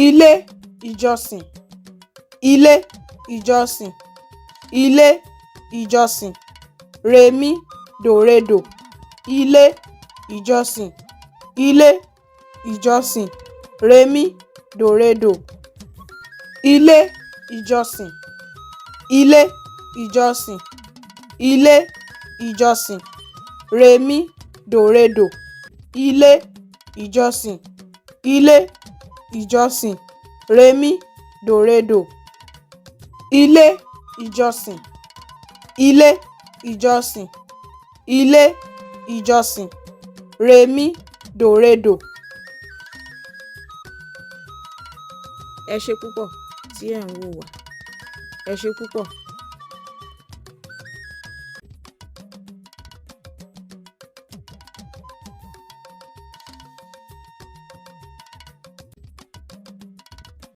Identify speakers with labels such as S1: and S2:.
S1: ilé ìjọsìn, ilé ìjọsìn, ilé ìjọsìn, rèmí dòredò, ilé ìjọsìn, ilé ìjọsìn, rèmí dòredò, ilé ìjọsìn, ilé ìjọsìn, ilé ìjọsìn, rèmí dòredò, ilé ìjọsìn, ilé ìjọsìn, rèmí dòredò, ilé ìjọsìn, ilé ìjọsìn, ilé ìjọsìn, rèmí dòredò. Ẹ ṣé púpọ̀ tí ẹ̀ ń wò wá. Ẹ ṣé púpọ̀.